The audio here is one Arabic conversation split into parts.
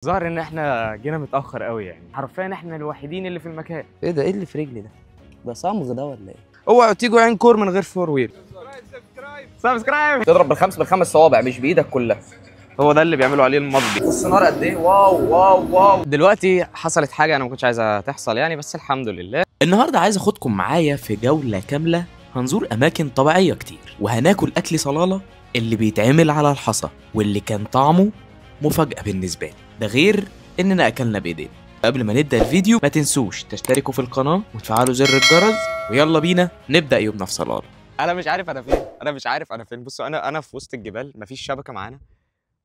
ظهر ان احنا جينا متاخر قوي، يعني حرفيا احنا الوحيدين اللي في المكان. ايه ده؟ ايه اللي في رجلي ده؟ ده صمغ ده ولا ايه؟ اوعوا تيجوا عين كور من غير فور ويل. سبسكرايب. تضرب بالخمس صوابع مش بايدك كلها. هو ده اللي بيعملوا عليه المضي. بص النار قد ايه، واو واو واو. دلوقتي حصلت حاجه انا ما كنتش عايزها تحصل يعني، بس الحمد لله. النهارده عايز اخدكم معايا في جولة كاملة، هنزور أماكن طبيعية كتير وهناكل أكل صلالة اللي بيتعمل على الحصى واللي كان طعمه مفاجأة بالنسبة لي، ده غير إننا أكلنا بإيدينا. قبل ما نبدأ الفيديو ما تنسوش تشتركوا في القناة وتفعلوا زر الجرس، ويلا بينا نبدأ يومنا في صلالة. انا مش عارف انا فين، بصوا انا في وسط الجبال، مفيش شبكه معانا.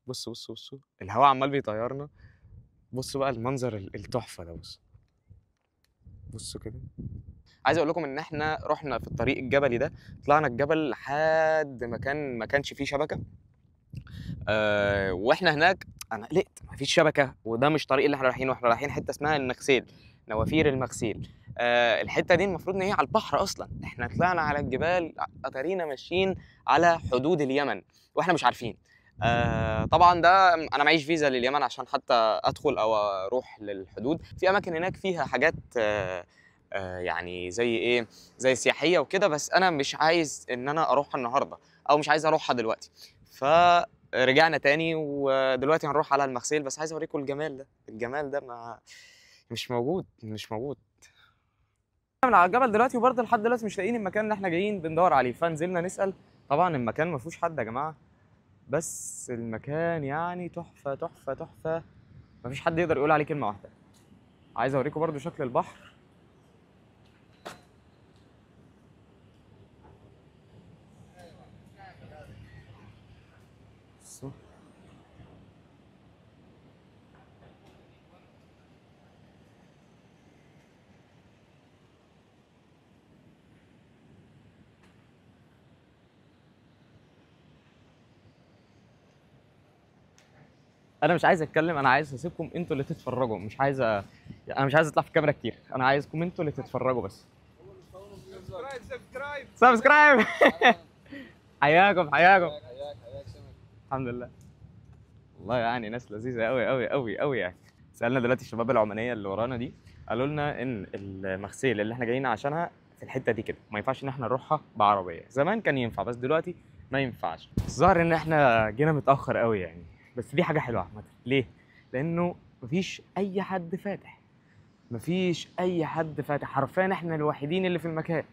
بصوا الهواء عمال بيطيرنا. بصوا بقى المنظر التحفه ده. بصوا كده. عايز اقول لكم ان احنا رحنا في الطريق الجبلي ده، طلعنا الجبل لحد مكان ما كانش فيه شبكه. واحنا هناك انا قلقت مفيش شبكه، وده مش طريق اللي احنا رايحينه. احنا رايحين حته اسمها المغسيل، نوافير المغسيل. الحته دي المفروض ان هي على البحر اصلا. احنا طلعنا على الجبال، اتارينا ماشيين على حدود اليمن واحنا مش عارفين. طبعا ده انا معيش فيزا لليمن عشان حتى ادخل او اروح للحدود. في اماكن هناك فيها حاجات يعني زي ايه، زي سياحيه وكده، بس انا مش عايز ان انا اروحها النهارده او مش عايز اروحها دلوقتي. فرجعنا تاني ودلوقتي هنروح على المغسيل. بس عايز اوريكم الجمال ده ما مش موجود من على الجبل دلوقتي، وبرضه لحد دلوقتي مش لاقيين المكان اللي احنا جايين بندور عليه. فنزلنا نسأل، طبعا المكان ما فيهوش حد يا جماعه، بس المكان يعني تحفه تحفه تحفه. ما فيش حد يقدر يقول عليه كلمه واحده. عايز اوريكم برضه شكل البحر. بصوا. انا مش عايز اتكلم، انا عايز اسيبكم انتوا اللي تتفرجوا. انا مش عايز اطلع في الكاميرا كتير، انا عايزكم انتوا اللي تتفرجوا بس. سبسكرايب. حياكم. الحمد لله. والله يعني ناس لذيذه قوي قوي قوي قوي يعني. سالنا دلوقتي الشباب العمانيه اللي ورانا دي، قالوا لنا ان المغسيل اللي احنا جايين عشانها في الحته دي كده، ما ينفعش ان احنا نروحها بعربيه. زمان كان ينفع بس دلوقتي ما ينفعش. الظاهر ان احنا جينا متاخر قوي يعني، بس دي حاجه حلوه عامه. ليه؟ لانه مفيش اي حد فاتح. حرفيا احنا الوحيدين اللي في المكان.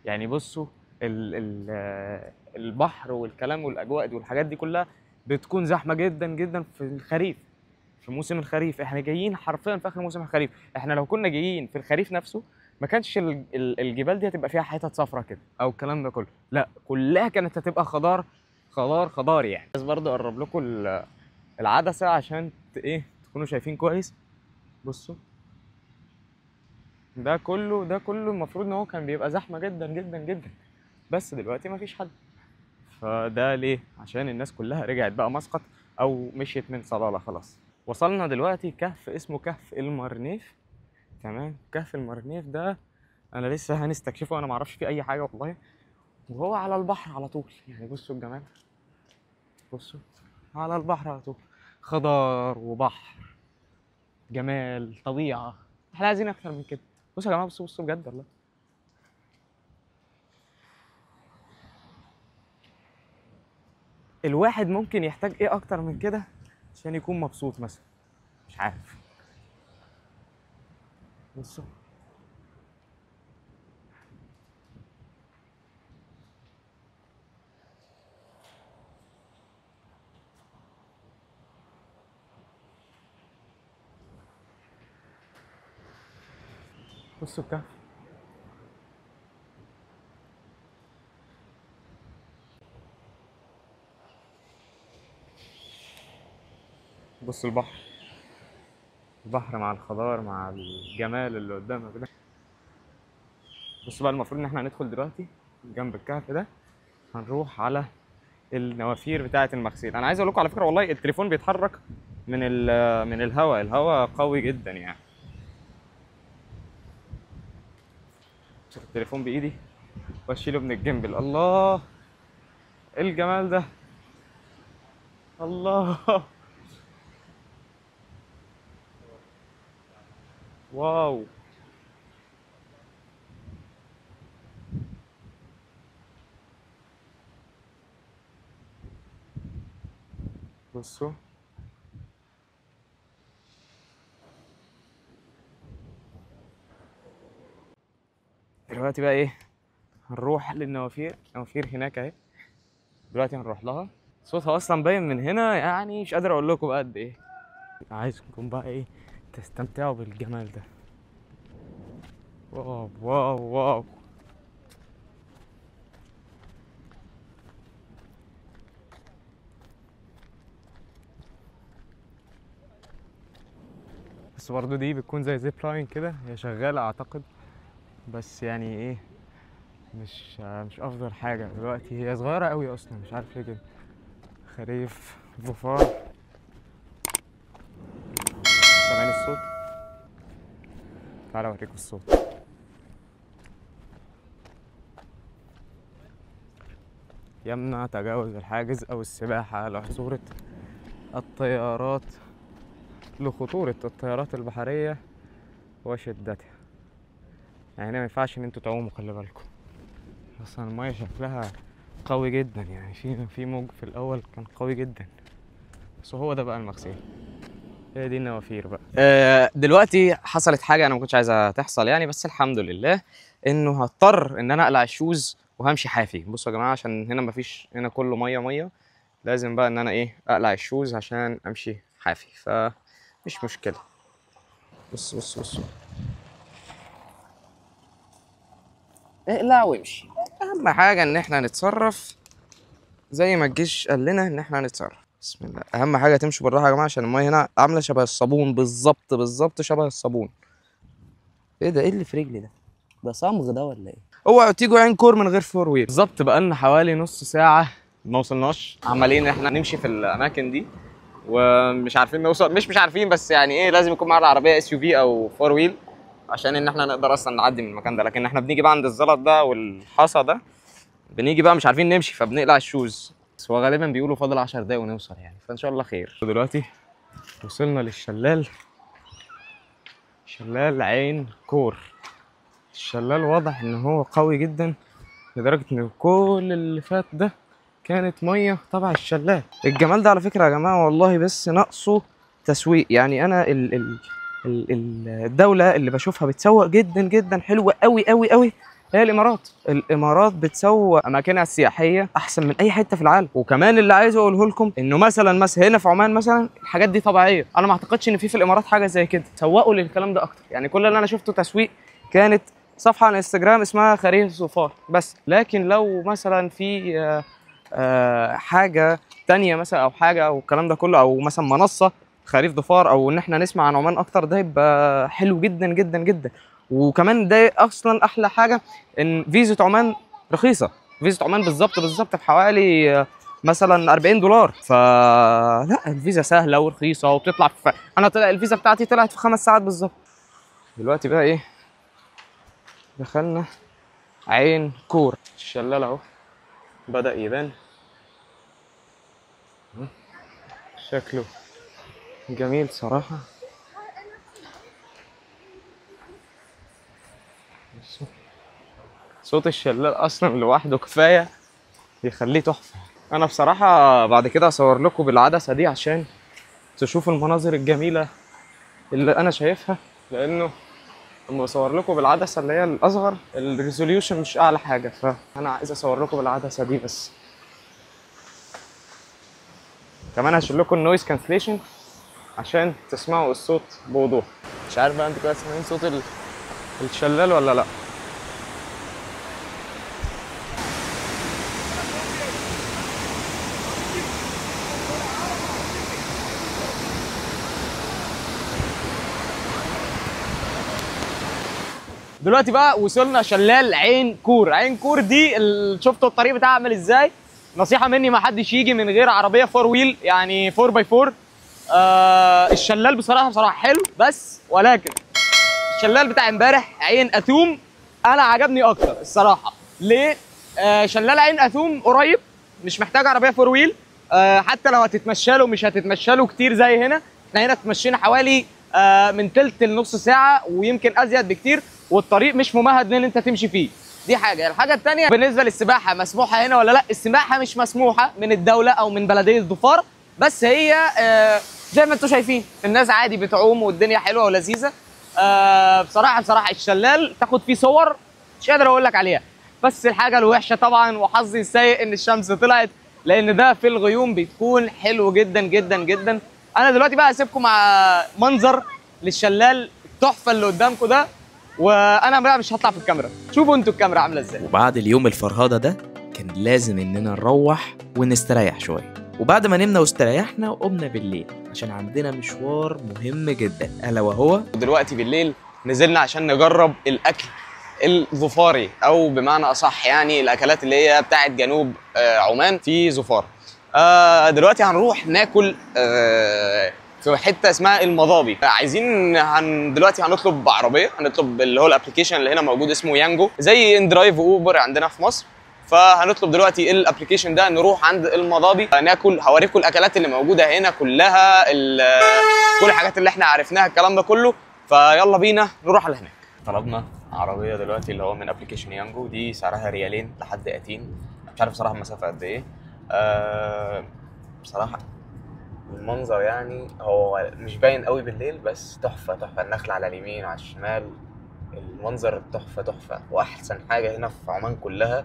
يعني بصوا ال ال البحر والكلام والاجواء دي والحاجات دي كلها بتكون زحمه جدا جدا في الخريف، في موسم الخريف. احنا جايين حرفيا في اخر موسم الخريف. احنا لو كنا جايين في الخريف نفسه ما كانش الجبال دي هتبقى فيها حتت صفرة كده او الكلام ده كله، لا كلها كانت هتبقى خضار خضار خضار يعني. بس برضه اقرب لكم العدسه عشان ايه تكونوا شايفين كويس. بصوا ده كله المفروض ان هو كان بيبقى زحمه جدا جدا جدا، بس دلوقتي مفيش حد. فده ليه؟ عشان الناس كلها رجعت بقى مسقط او مشيت من صلالة خلاص. وصلنا دلوقتي كهف اسمه كهف المرنيف. تمام، كهف المرنيف ده انا لسه هنستكشفه، انا معرفش فيه اي حاجه والله. وهو على البحر على طول يعني. بصوا الجمال، بصوا على البحر على طول، خضار وبحر، جمال طبيعه. احنا عايزين اكتر من كده. بصوا يا جماعه، بصوا بجد والله. الواحد ممكن يحتاج ايه اكتر من كده عشان يكون مبسوط مثلا؟ مش عارف. بصوا بصوا الكهف. بصوا البحر مع الخضار مع الجمال اللي قدامك ده. بصوا بقى، المفروض ان احنا هندخل دلوقتي جنب الكهف ده، هنروح على النوافير بتاعه المغسيل. انا عايز اقول لكم على فكره والله التليفون بيتحرك من الهواء قوي جدا يعني. شوف التليفون بايدي واشيله من الجنبل. الله، ايه الجمال ده! الله. واو. بصوا دلوقتي بقى ايه، هنروح للنوافير. نوافير هناك اهي، دلوقتي هنروح لها. صوتها اصلا باين من هنا، يعني مش قادر اقول لكم بقى قد ايه. عايزكم بقى ايه تستمتعوا بالجمال ده. واو واو واو. بس برضه دي بتكون زي زيب لاين كده، هي شغالة اعتقد، بس يعني ايه مش افضل حاجة دلوقتي. هي صغيرة قوي اصلا، مش عارف ليه كده. خريف ظفار. سامعين الصوت؟ تعالى اوريكم الصوت. يمنع تجاوز الحاجز او السباحة لخطورة الطيارات البحرية وشدتها. يعني هنا مينفعش ان انتوا تعوموا، خلي بالكم. اصلا المية شكلها قوي جدا، يعني في موج في الاول كان قوي جدا. بس هو ده بقى المغسيل، هي دي النوافير بقى. دلوقتي حصلت حاجة انا ما كنتش عايزها تحصل يعني، بس الحمد لله انه هضطر ان انا اقلع الشوز وهمشي حافي. بصوا يا جماعة، عشان هنا مفيش، هنا كله مية، لازم بقى ان انا ايه اقلع الشوز عشان امشي حافي، فمش مشكلة. بص اقلع وامشي. اهم حاجة ان احنا نتصرف زي ما الجيش قال لنا ان احنا نتصرف. بسم الله. اهم حاجة تمشوا بالراحة يا جماعة، عشان المية هنا عاملة شبه الصابون، بالظبط شبه الصابون. ايه ده؟ ايه اللي في رجلي ده؟ ده صمغ ده ولا ايه؟ اوعوا تيجوا عين كور من غير فور ويل. بالظبط بقالنا حوالي نص ساعة ما وصلناش، عمالين احنا نمشي في الاماكن دي ومش عارفين نوصل. مش عارفين، بس يعني ايه لازم يكون معانا عربية اس يو في او فور ويل عشان ان احنا نقدر اصلا نعدي من المكان ده. لكن احنا بنيجي بقى عند الزلط ده والحصى ده، بنيجي بقى مش عارفين نمشي فبنقلع الشوز. بس هو غالبا بيقولوا فاضل 10 دقايق ونوصل يعني، فان شاء الله خير. دلوقتي وصلنا للشلال، شلال عين كور. الشلال واضح ان هو قوي جدا، لدرجة ان كل اللي فات ده كانت مية تبع الشلال. الجمال ده على فكرة يا جماعة والله بس ناقصه تسويق. يعني انا الدولة اللي بشوفها بتسوق جدا حلوة قوي هي الامارات. الامارات بتسوق اماكنها السياحيه احسن من اي حته في العالم. وكمان اللي عايز اقوله لكم انه مثلا هنا في عمان مثلا الحاجات دي طبيعيه. انا ما اعتقدش ان في الامارات حاجه زي كده. سوقوا للكلام ده اكتر. يعني كل اللي انا شفته تسويق كانت صفحه على انستجرام اسمها خريف ظفار بس. لكن لو مثلا في حاجه تانية مثلا او حاجه او الكلام ده كله، او مثلا منصه خريف ظفار، او ان احنا نسمع عن عمان اكتر، ده يبقى حلو جدا. وكمان ده اصلا احلى حاجه ان فيزا عمان رخيصه. فيزا عمان بالظبط بحوالي مثلا $40. فلا الفيزا سهله ورخيصه وبتطلع انا الفيزا بتاعتي طلعت في 5 ساعات بالظبط. دلوقتي بقى ايه، دخلنا عين كور. الشلال اهو بدأ يبان، شكله جميل صراحه. صوت الشلال اصلا لوحده كفايه يخليه تحفه. انا بصراحه بعد كده اصور لكم بالعدسه دي عشان تشوفوا المناظر الجميله اللي انا شايفها، لانه لما بصور لكم بالعدسه اللي هي الاصغر الريزوليوشن مش اعلى حاجه، فانا عايز اصور لكم بالعدسه دي بس. كمان هشيل لكم النويز كانسليشن عشان تسمعوا الصوت بوضوح. مش عارف بقى انتوا كده سامعين صوت الشلال ولا لا. دلوقتي بقى وصلنا شلال عين كور. عين كور دي شفتوا الطريق بتاعها عامل ازاي؟ نصيحه مني ما حدش يجي من غير عربيه فور ويل، يعني 4x4. الشلال بصراحه حلو، بس ولكن الشلال بتاع امبارح عين اثوم انا عجبني اكتر الصراحه. ليه؟ شلال عين اثوم قريب، مش محتاج عربيه فور ويل. حتى لو هتتمشى له مش هتتمشى له كتير زي هنا. احنا هنا اتمشينا حوالي من تلت لنص ساعه ويمكن ازيد بكتير، والطريق مش ممهد ان انت تمشي فيه. دي حاجه. الحاجه الثانيه بالنسبه للسباحه، مسموحه هنا ولا لا؟ السباحه مش مسموحه من الدوله او من بلديه ظفار، بس هي زي ما انتم شايفين الناس عادي بتعوم والدنيا حلوه ولذيذه. بصراحه الشلال تاخد فيه صور مش قادر اقول لك عليها. بس الحاجه الوحشه طبعا وحظي السيء ان الشمس طلعت، لان ده في الغيوم بتكون حلو جدا جدا جدا. انا دلوقتي بقى هسيبكم مع منظر للشلال التحفه اللي قدامكم ده، وانا بقى مش هطلع في الكاميرا، شوفوا انتوا الكاميرا عامله ازاي. وبعد اليوم الفرهدة ده كان لازم اننا نروح ونستريح شوية. وبعد ما نمنا واستريحنا قمنا بالليل عشان عندنا مشوار مهم جدا، الا وهو دلوقتي بالليل نزلنا عشان نجرب الاكل الظفاري، او بمعنى اصح يعني الاكلات اللي هي بتاعت جنوب عمان في ظفار. دلوقتي هنروح ناكل في حته اسمها المضابي. عايزين دلوقتي هنطلب عربيه، هنطلب اللي هو الابلكيشن اللي هنا موجود اسمه يانجو، زي اندرايف واوبر عندنا في مصر. فهنطلب دلوقتي الابلكيشن ده، نروح عند المضابي ناكل. هوريكم الاكلات اللي موجوده هنا كلها، كل الحاجات اللي احنا عرفناها الكلام ده كله. فيلا بينا نروح على هناك. طلبنا عربيه دلوقتي اللي هو من ابلكيشن يانجو، دي سعرها ريالين لحد اتين، مش عارف بصراحه المسافه قد ايه. بصراحه المنظر يعني هو مش باين قوي بالليل، بس تحفه تحفه. النخل على اليمين وعلى الشمال، المنظر تحفه تحفه. واحسن حاجه هنا في عمان كلها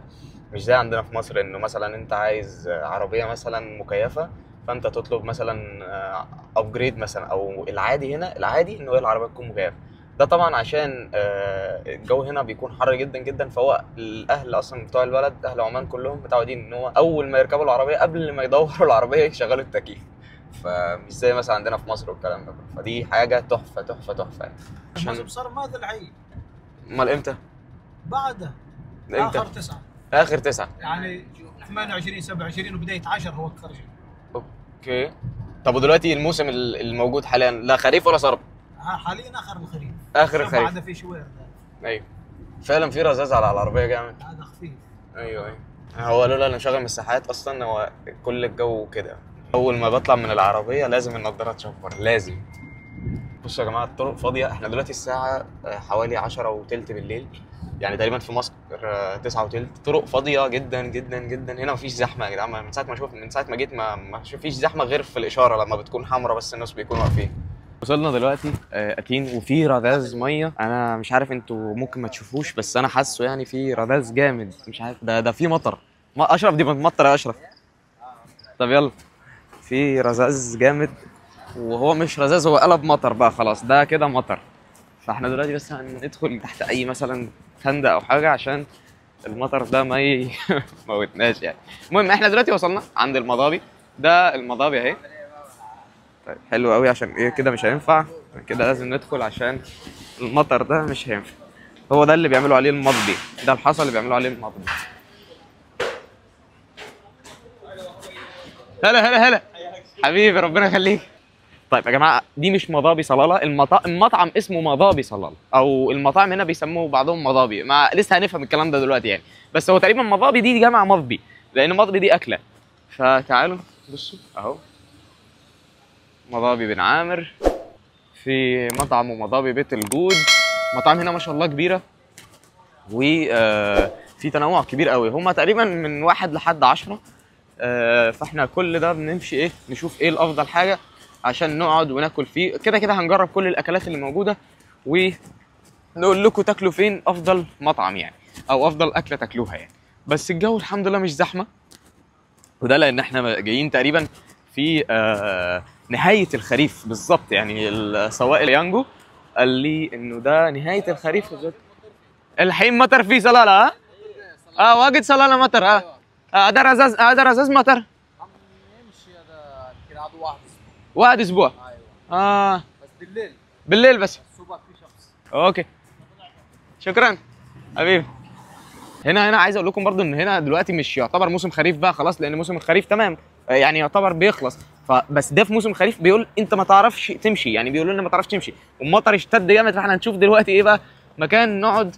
مش زي عندنا في مصر، انه مثلا انت عايز عربيه مثلا مكيفه فانت تطلب مثلا ابجريد مثلا، او العادي هنا العادي انه هي العربيه تكون مكيفه. ده طبعا عشان الجو هنا بيكون حر جدا جدا، فهو الاهل اصلا بتوع البلد اهل عمان كلهم متعودين ان هو اول ما يركبوا العربيه قبل ما يدوروا العربيه يشغلوا التكييف، فمش زي مثلا عندنا في مصر والكلام ده. فدي حاجه تحفه تحفه تحفه يعني. عشان صار ماذا العيد؟ امال امتى؟ بعده امتى؟ اخر 9 9 يعني 28 27 وبدايه 10 هو اكثر شيء. اوكي. طب ودلوقتي الموسم الموجود حاليا لا خريف ولا صرب؟ حاليا اخر الخريف. اخر الخريف. بعده في شويه. ايوه فعلا في رذاذ على العربيه جامد. هذا خفيف. ايوه هو لولا اللي مشغل مساحات اصلا هو كل الجو كده. اول ما بطلع من العربيه لازم النضاره تشفر لازم. بصوا يا جماعه الطرق فاضيه. احنا دلوقتي الساعه حوالي 10 وثلث بالليل، يعني تقريبا في مصر 9 وثلث. طرق فاضيه جدا جدا جدا. هنا مفيش زحمه يا جدعان. من ساعه ما جيت ما فيش زحمه غير في الاشاره لما بتكون حمراء بس الناس بيكونوا واقفين. وصلنا دلوقتي اتين وفي رذاذ ميه. انا مش عارف انتوا ممكن ما تشوفوش بس انا حاسه يعني في رذاذ جامد. مش عارف ده في مطر. اشرف دي بتمطر يا اشرف. طب يلا في رذاذ جامد، وهو مش رذاذ هو قلب مطر بقى خلاص. ده كده مطر. فاحنا دلوقتي بس هندخل تحت اي مثلا خندق او حاجه عشان المطر ده ما يموتناش يعني. المهم احنا دلوقتي وصلنا عند المضابي. ده المضابي اهي. طيب حلو قوي عشان ايه كده مش هينفع كده، لازم ندخل عشان المطر ده مش هينفع. هو ده اللي بيعملوا عليه المضبي، ده الحصى اللي بيعملوا عليه المضبي. هلا هلا حبيبي ربنا يخليك. طيب يا جماعه دي مش مضابي صلاله، المطعم اسمه مضابي صلاله، او المطاعم هنا بيسموه بعضهم مضابي. لسه هنفهم الكلام ده دلوقتي يعني. بس هو تقريبا مضابي دي جمع مضبي، لان مضبي دي اكله. فتعالوا بصوا اهو مضابي بن عامر، في مطعم ومضابي بيت الجود. مطاعم هنا ما شاء الله كبيره، وفي تنوع كبير قوي. هما تقريبا من 1 لحد 10. فاحنا كل ده بنمشي ايه نشوف ايه الافضل حاجه عشان نقعد وناكل فيه. كده كده هنجرب كل الاكلات اللي موجوده ونقول لكم تاكلوا فين افضل مطعم يعني، او افضل اكله تاكلوها يعني. بس الجو الحمد لله مش زحمه، وده لان احنا جايين تقريبا في نهايه الخريف بالظبط. يعني السواق يانجو قال لي انه ده نهايه الخريف بالظبط. الحين مطر في صلاله. واجد صلاله مطر. ده رذاذ مطر. يمشي هذا يمكن هذا 1 اسبوع. بس بالليل بس. الصبح في شمس. اوكي شكرا حبيبي. هنا عايز اقول لكم برضو ان هنا دلوقتي مش يعتبر موسم خريف بقى خلاص، لان موسم الخريف تمام يعني يعتبر بيخلص. فبس ده في موسم الخريف بيقول انت ما تعرفش تمشي، يعني بيقولوا لنا ما تعرفش تمشي والمطر اشتد جامد. فاحنا هنشوف دلوقتي ايه بقى مكان نقعد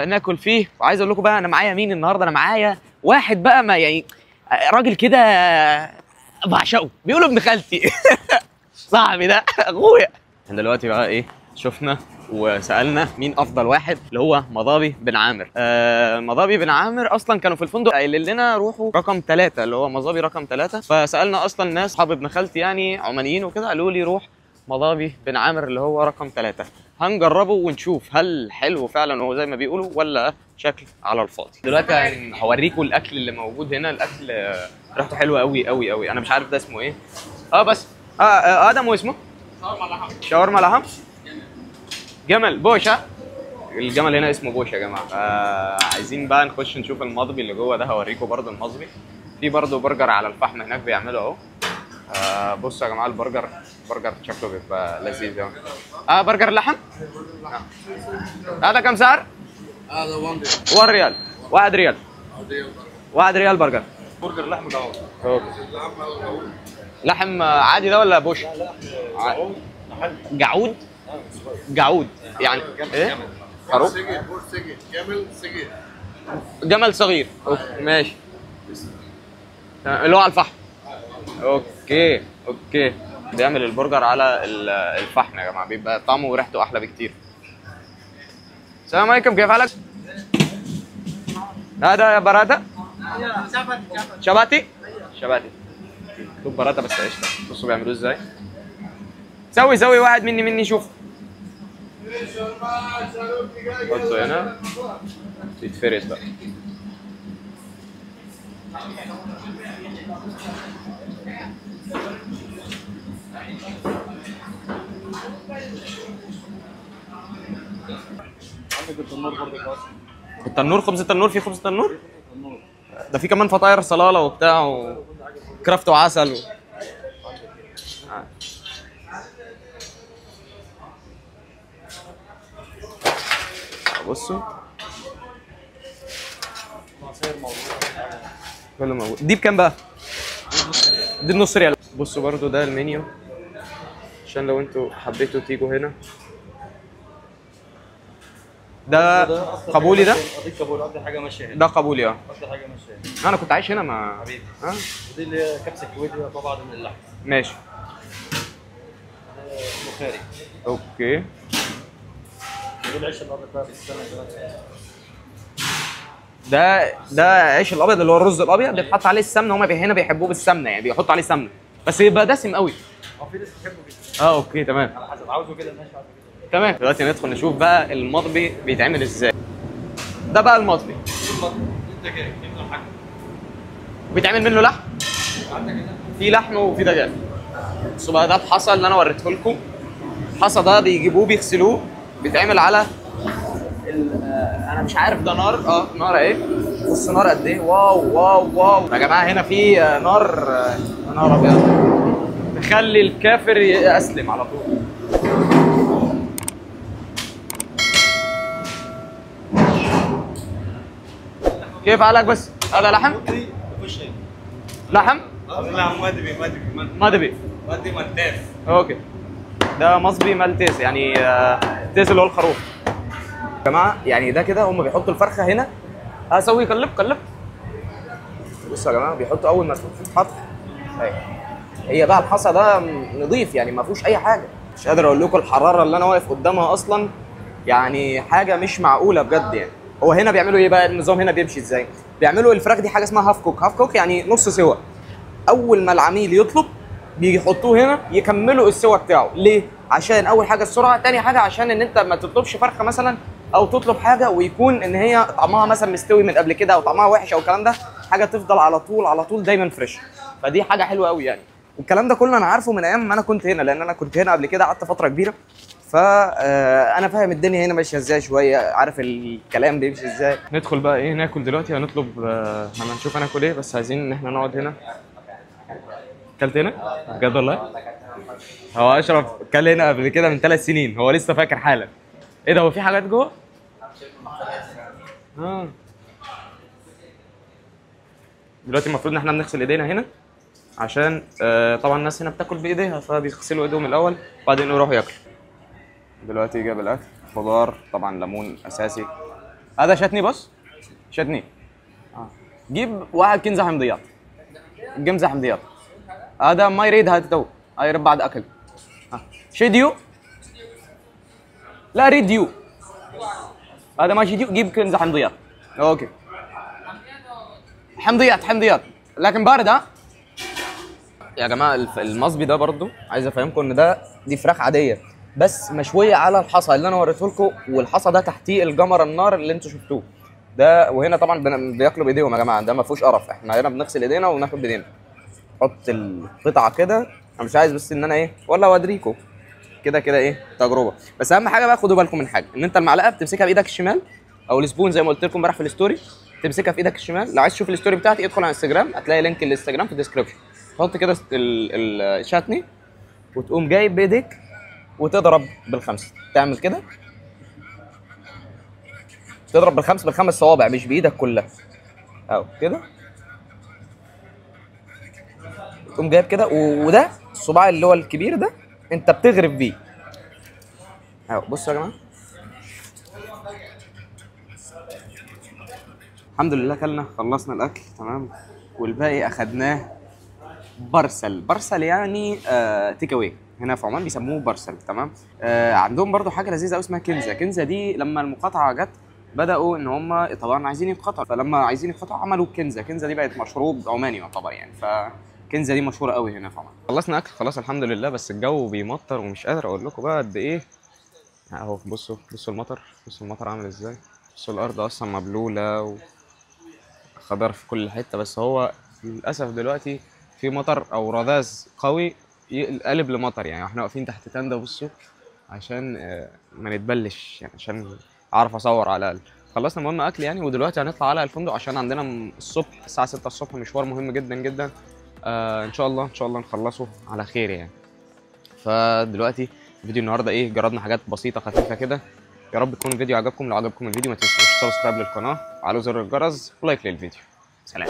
ناكل فيه. وعايز اقول لكم بقى انا معايا مين النهارده. انا معايا واحد بقى ما يعني راجل كده بعشقه، بيقولوا ابن خالتي صاحبي ده اخويا احنا دلوقتي بقى ايه، شفنا وسالنا مين افضل واحد اللي هو مضابي بن عامر. مضابي بن عامر اصلا كانوا في الفندق قايلين لنا روحوا رقم 3 اللي هو مضابي رقم 3. فسالنا اصلا ناس اصحاب ابن خالتي يعني عمانيين وكده، قالوا لي روح مضابي بن عامر اللي هو رقم 3. هنجربه ونشوف هل حلو فعلا هو زي ما بيقولوا ولا شكل على الفاضي. دلوقتي هوريكم الاكل اللي موجود هنا. الاكل ريحته حلوه قوي قوي قوي. انا مش عارف ده اسمه ايه. بس ادم واسمه شاورما لحم جمل بوشة. الجمل هنا اسمه بوشة يا جماعه. عايزين بقى نخش نشوف المضبي اللي جوه ده. هوريكم برده المضبي. في برده برجر على الفحم هناك بيعملوا اهو. بصوا يا جماعه البرجر شكله بيبقى لذيذ قوي. برجر لحم. هذا كم سعر؟ هذا 1 ريال. 1 ريال. 1 ريال برجر. برجر لحم جعود. لحم عادي ده ولا بوش؟ جعود. جعود يعني ايه؟ خروف. جمل صغير. ماشي. اللي هو على الفحم. اوكي. بيعمل البرجر على الفحم يا جماعه، بيبقى طعمه وريحته احلى بكتير. السلام عليكم، كيف حالك؟ هذا براتا؟ شباتي؟ مكتوب براتا بس قشطه. بصوا بيعملوه ازاي. سوي واحد مني شوف. حطه هنا يتفرد بقى. عندك التنور برضه. التنور، خبز التنور. في خبز التنور ده. في كمان فطاير صلاله وبتاع وكرافت وعسل بصوا كله موجود. دي بكام بقى؟ دي بنص ريال. بصوا برضو ده المنيو عشان لو انتوا حبيتوا تيجوا هنا. ده قبولي. ده اديك قبول. افضل حاجه ماشيه هنا. ده قبولي. افضل حاجه ماشيه هنا. انا كنت عايش هنا مع حبيبي. ودي اللي هي كبسه كويتي طبعا من اللحم. ماشي. بخاري. اوكي. ودي العيش الابيض بقى في السنه دلوقتي. ده عيش الابيض اللي هو الرز الابيض بيتحط عليه السمنه. هم هنا بيحبوه بالسمنه يعني بيحطوا عليه سمنه بس يبقى دسم قوي. في ناس بتحبه جدا. اوكي تمام. على حسب عاوزه كده ماشي. عاوزه كده تمام. دلوقتي ندخل نشوف بقى المضبي بيتعمل ازاي. ده بقى المضبي انت كده افضل حاجه. بيتعمل منه لحم. عندك هنا في لحم وفي دجاج. بصوا بقى ده الحصى اللي انا وريته لكم. الحصى ده بيجيبوه بيغسلوه بيتعمل على انا مش عارف ده نار. نار اهي. بص نار قد ايه. واو يا جماعه. هنا في نار ابيض تخلي الكافر يسلم على طول. كيف حالك؟ بس هذا لحم. لحم مدبي مالتيز. اوكي. ده مصبي مالتيز يعني تيز اللي هو الخروف يا جماعه. يعني ده كده هم بيحطوا الفرخه هنا. اسوي قلب. بصوا يا جماعه بيحطوا اول ما تتحط هي بقى الحصى ده نظيف يعني ما فيهوش اي حاجه. مش قادر اقول لكم الحراره اللي انا واقف قدامها اصلا يعني حاجه مش معقوله بجد. يعني هو هنا بيعملوا ايه بقى؟ النظام هنا بيمشي ازاي؟ بيعملوا الفراخ دي حاجه اسمها هاف كوك يعني نص سوا. اول ما العميل يطلب بيحطوه هنا يكملوا السوا بتاعه. ليه؟ عشان اول حاجه السرعه، تاني حاجه عشان ان انت ما تطلبش فرخه مثلا او تطلب حاجه ويكون ان هي طعمها مثلا مستوي من قبل كده او طعمها وحش او الكلام ده. حاجه تفضل على طول دايما فريش. فدي حاجه حلوه قوي يعني. والكلام ده كله انا عارفه من ايام ما انا كنت هنا، لان انا كنت هنا قبل كده قعدت فتره كبيره. فانا فاهم الدنيا هنا ماشيه ازاي شويه، عارف الكلام بيمشي ازاي. ندخل بقى ايه ناكل دلوقتي. هنطلب هنشوف هناكل ايه، بس عايزين ان احنا نقعد هنا. اكلت هنا؟ بجد والله؟ هو اشرف كل هنا قبل كده من 3 سنين، هو لسه فاكر حالا. ايه ده، هو في حاجات جوه؟ دلوقتي المفروض ان احنا بنغسل ايدينا هنا عشان طبعا الناس هنا بتاكل بايديها، فبيغسلوا ايديهم الاول وبعدين يروحوا ياكلوا. دلوقتي جاب الاكل، خضار طبعا، ليمون اساسي. هذا شتني بص، شتني. جيب 1 كنزة حمضيات. جمزة حمضيات. هذا ما يريد، هذا تو هاي بعد اكل. شيديو لا ريد ديو. هذا ماشي ديو، جيب كنز حمضيات. اوكي حمضيات لكن بارد. ها يا جماعه المصبي ده برضو عايز افهمكم ان دي فراخ عاديه بس مشويه على الحصى اللي انا وريته لكم، والحصى ده تحتيه الجمر النار اللي انتوا شفتوه ده. وهنا طبعا بياكلوا بايديهم يا جماعه، ده ما فيهوش قرف، احنا هنا بنغسل ايدينا وناكل بايدينا. حط القطعه كده، انا مش عايز بس ان انا ايه ولا اوريكم كده ايه تجربه. بس اهم حاجه بقى خدوا بالكم من حاجه، ان انت المعلقه بتمسكها بايدك الشمال او السبون زي ما قلت لكم امبارح في الستوري، تمسكها في ايدك الشمال. لو عايز تشوف الستوري بتاعتي ادخل على انستجرام، هتلاقي لينك الانستجرام في الديسكربشن. تحط كده الشاتني وتقوم جايب بايدك وتضرب بالخمسه، تعمل كده تضرب بالخمس صوابع مش بايدك كلها اهو كده. تقوم جايب كده وده الصباع اللي هو الكبير ده انت بتغرف بيه اهو. بصوا يا جماعه الحمد لله كلنا خلصنا الاكل تمام، والباقي اخدناه برسل يعني تيك اواي. هنا في عمان بيسموه برسل تمام. عندهم برضو حاجه لذيذه قوي اسمها كنزه دي لما المقاطعه جت بداوا ان هم طبعا عايزين يتقطعوا، فلما عايزين يتقطعوا عملوا كنزه دي بقت مشروب عماني يعتبر يعني، فكنزه دي مشهوره قوي هنا في عمان. خلصنا اكل خلاص الحمد لله، بس الجو بيمطر ومش قادر اقول لكم بقى قد ايه اهو. بصوا المطر عامل ازاي، بصوا الارض اصلا مبلوله وخضر في كل حته، بس هو للاسف دلوقتي في مطر او رذاذ قوي يقلب لمطر يعني. احنا واقفين تحت تندة بصوا عشان ما نتبلش يعني، عشان اعرف اصور على الاقل. خلصنا مهم اكل يعني، ودلوقتي هنطلع على الفندق عشان عندنا الصبح الساعه 6 الصبح مشوار مهم جدا. ان شاء الله نخلصه على خير يعني. فدلوقتي فيديو النهارده ايه، جربنا حاجات بسيطه خفيفه كده. يا رب يكون الفيديو عجبكم. لو عجبكم الفيديو ما تنسوش سبسكرايب للقناه وعلى زر الجرس ولايك للفيديو. سلام.